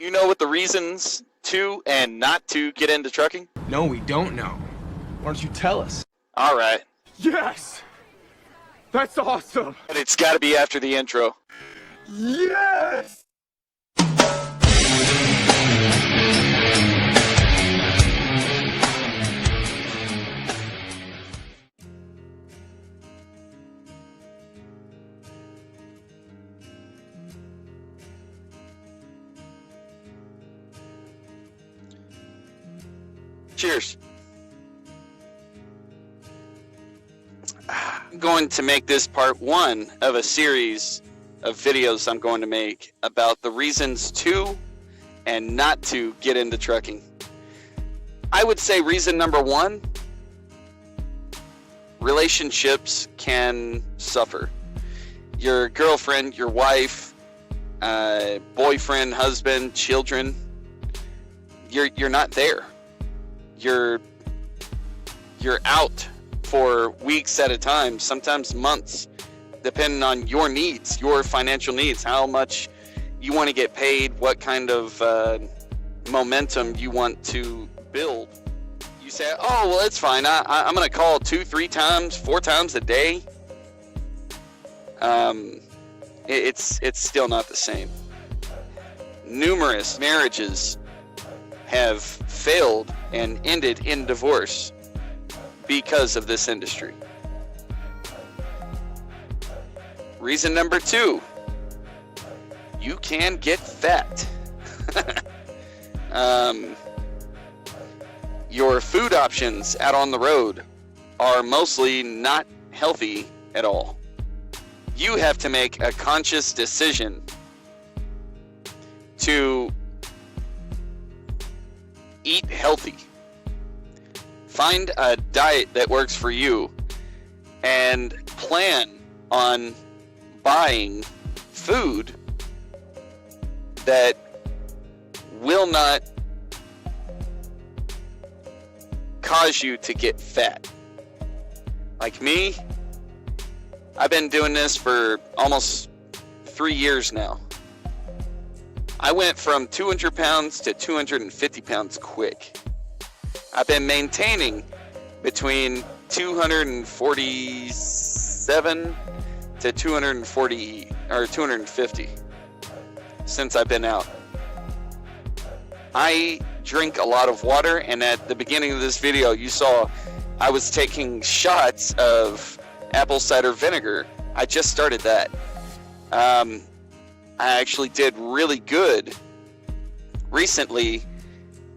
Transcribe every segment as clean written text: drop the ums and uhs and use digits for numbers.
You know what the reasons to and not to get into trucking? No, we don't know. Why don't you tell us? All right. Yes! That's awesome! But it's got to be after the intro. Yes! Cheers. I'm going to make this part one of a series of videos I'm going to make about the reasons to and not to get into trucking. I would say reason number one, relationships can suffer. Your girlfriend, your wife, boyfriend, husband, children, you're not there. You're out for weeks at a time, sometimes months, depending on your needs, your financial needs, how much you want to get paid, what kind of momentum you want to build. You say, oh, well, it's fine. I'm going to call 2, 3 times, 4 times a day. It's still not the same. Numerous marriages have failed and ended in divorce because of this industry. Reason number 2, you can get fat. Your food options out on the road are mostly not healthy at all. You have to make a conscious decision to eat healthy. Find a diet that works for you and plan on buying food that will not cause you to get fat. Like me, I've been doing this for almost 3 years now. I went from 200 pounds to 250 pounds quick. I've been maintaining between 247 to 240 or 250 since I've been out. I drink a lot of water, and at the beginning of this video you saw I was taking shots of apple cider vinegar. I just started that. I actually did really good recently.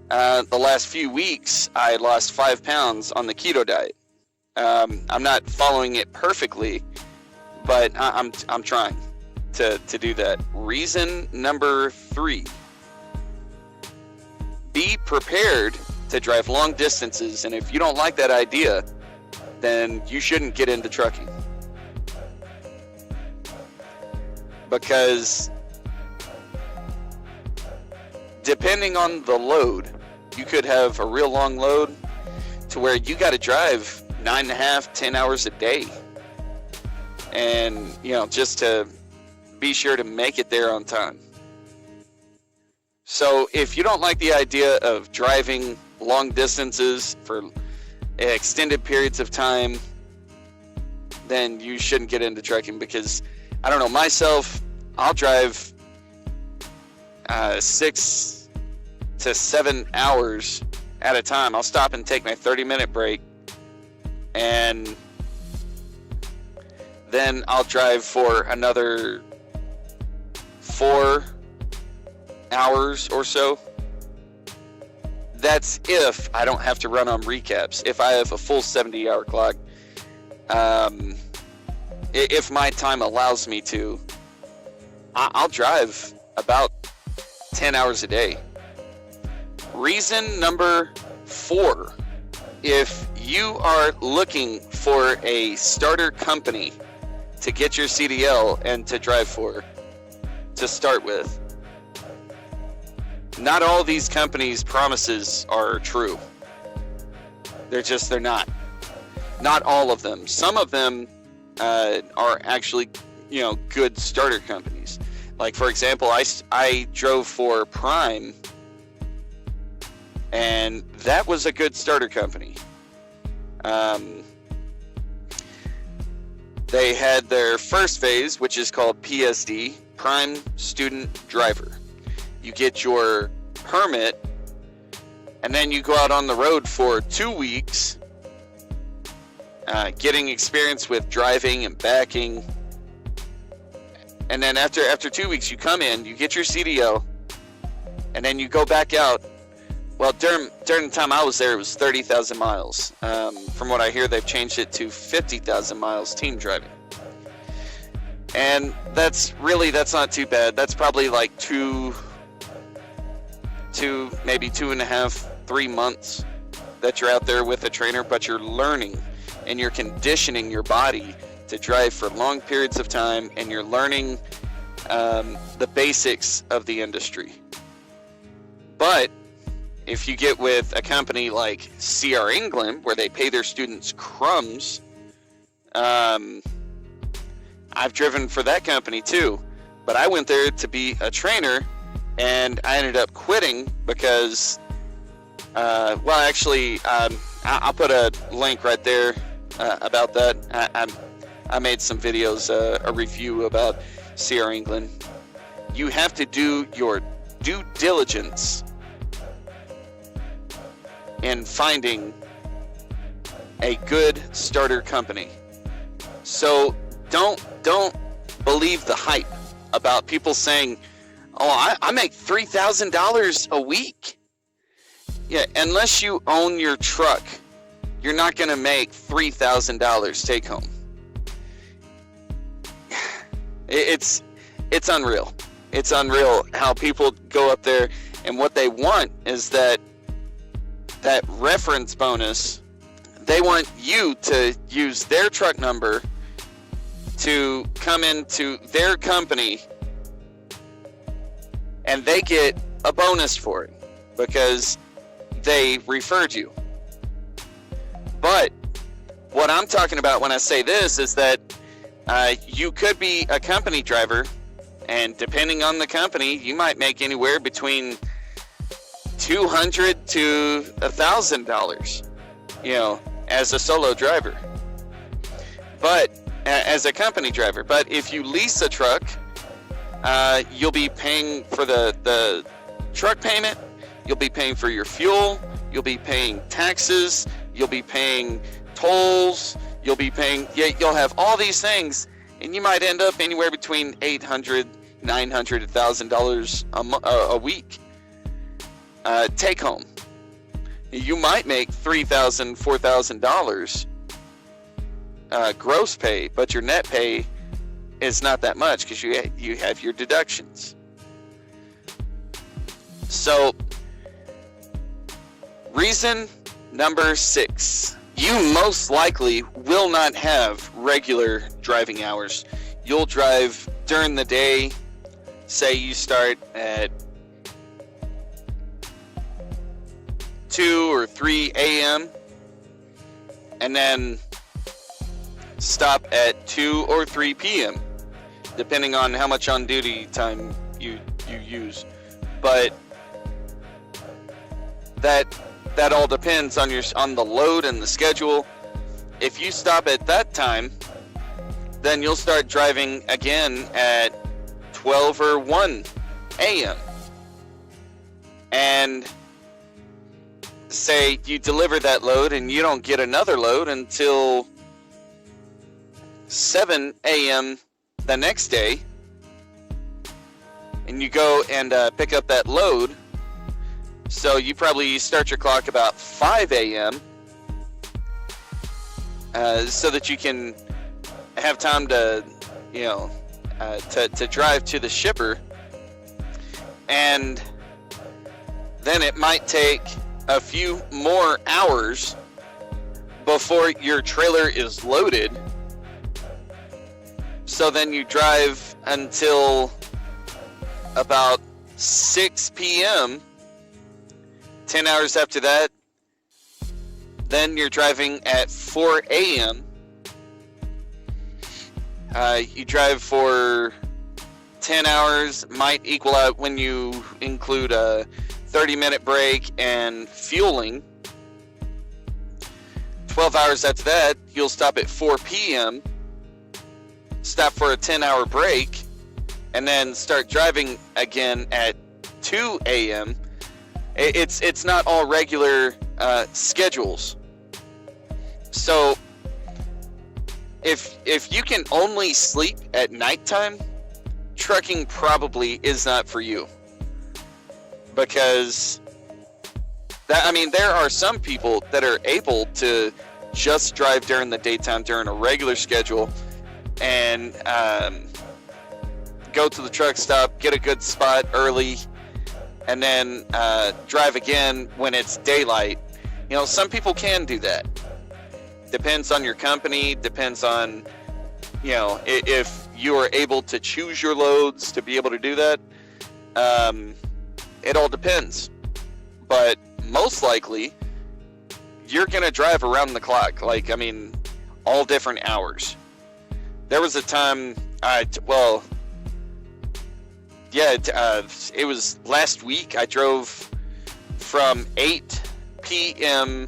The last few weeks I lost 5 pounds on the keto diet. I'm not following it perfectly, but I'm trying to do that. Reason number 3, be prepared to drive long distances, and if you don't like that idea, then you shouldn't get into trucking. Because depending on the load, you could have a real long load to where you got to drive 9.5, 10 hours a day. And, just to be sure to make it there on time. So if you don't like the idea of driving long distances for extended periods of time, then you shouldn't get into trucking. Because, I don't know, myself, I'll drive 6 to 7 hours at a time. I'll stop and take my 30-minute break, and then I'll drive for another 4 hours or so. That's if I don't have to run on recaps. If I have a full 70-hour clock, if my time allows me to, I'll drive about 10 hours a day. Reason number 4, if you are looking for a starter company to get your CDL and to drive for, to start with, not all these companies' promises are true. They're not. Not all of them. Some of them are actually, good starter companies. Like, for example, I drove for Prime, and that was a good starter company. They had their first phase, which is called PSD, Prime Student Driver. You get your permit, and then you go out on the road for 2 weeks, getting experience with driving and backing. And then after 2 weeks, you come in, you get your CDL, and then you go back out. Well, during the time I was there, it was 30,000 miles. From what I hear, they've changed it to 50,000 miles team driving. And that's not too bad. That's probably like maybe 2.5, 3 months that you're out there with a trainer, but you're learning and you're conditioning your body to drive for long periods of time, and you're learning the basics of the industry. But if you get with a company like CR England, where they pay their students crumbs, I've driven for that company too, but I went there to be a trainer, and I ended up quitting because, I'll put a link right there about that. I made some videos, a review about CR England. You have to do your due diligence in finding a good starter company. So don't believe the hype about people saying, "Oh, I make $3,000 a week." Yeah, unless you own your truck, you're not going to make $3,000 take home. It's unreal. It's unreal how people go up there, and what they want is that reference bonus. They want you to use their truck number to come into their company, and they get a bonus for it because they referred you. But what I'm talking about when I say this is that you could be a company driver, and depending on the company, you might make anywhere between $200 to $1,000, as a solo driver. But as a company driver. But if you lease a truck, you'll be paying for the truck payment, you'll be paying for your fuel, you'll be paying taxes, you'll be paying tolls, you'll have all these things, and you might end up anywhere between $800, $900, $1,000 a week take home. You might make $3,000, $4,000 gross pay, but your net pay is not that much because you have your deductions. So, reason number 6. You most likely will not have regular driving hours. You'll drive during the day. Say you start at 2 or 3 a.m. and then stop at 2 or 3 p.m. depending on how much on duty time you use. But that all depends on the load and the schedule. If you stop at that time, then you'll start driving again at 12 or 1 a.m. And say you deliver that load and you don't get another load until 7 a.m. the next day, and you go and pick up that load. So you probably start your clock about 5 a.m. So that you can have time to, to drive to the shipper. And then it might take a few more hours before your trailer is loaded. So then you drive until about 6 p.m. 10 hours after that, then you're driving at 4 a.m. You drive for 10 hours might equal out, when you include a 30-minute break and fueling. 12 hours after that, you'll stop at 4 p.m., stop for a 10-hour break, and then start driving again at 2 a.m. It's not all regular schedules. So if you can only sleep at nighttime, trucking probably is not for you. Because there are some people that are able to just drive during the daytime during a regular schedule and go to the truck stop, get a good spot early, and then drive again when it's daylight. Some people can do that. Depends on your company, depends on, if you are able to choose your loads to be able to do that. It all depends. But most likely, you're going to drive around the clock. All different hours. There was a time, it was last week. I drove from 8 p.m.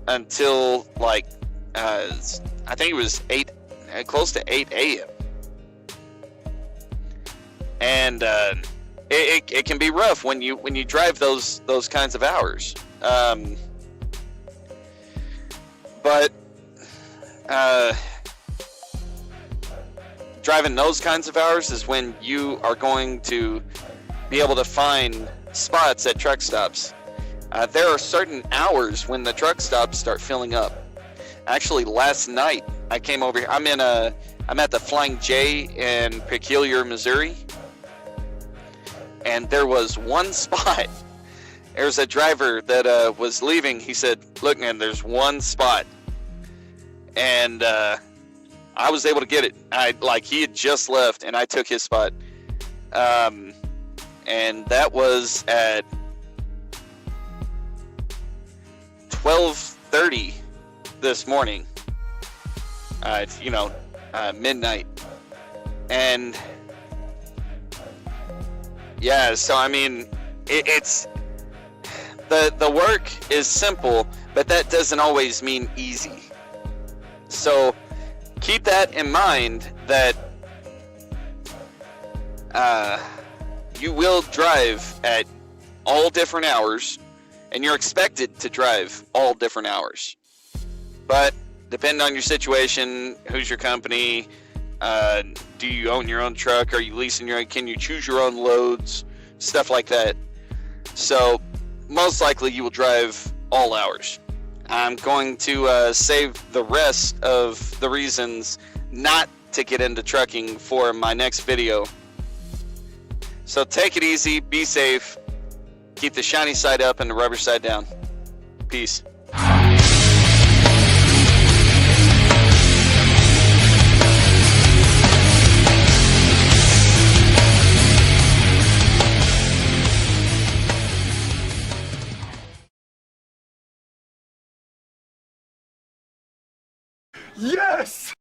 until I think it was close to 8 a.m. And it can be rough when you drive those kinds of hours. But driving those kinds of hours is when you are going to be able to find spots at truck stops. There are certain hours when the truck stops start filling up. Actually, last night I came over here. I'm at the Flying J in Peculiar, Missouri, and there was one spot. There's a driver that was leaving. He said, "Look, man, there's one spot," and I was able to get it. He had just left, and I took his spot. And that was at 12:30 this morning. Midnight. And yeah, so it's the work is simple, but that doesn't always mean easy. So keep that in mind, that you will drive at all different hours, and you're expected to drive all different hours. But depending on your situation, who's your company, do you own your own truck, are you leasing your own, can you choose your own loads, stuff like that. So most likely you will drive all hours. I'm going to save the rest of the reasons not to get into trucking for my next video. So take it easy, be safe, keep the shiny side up and the rubber side down. Peace. Yes!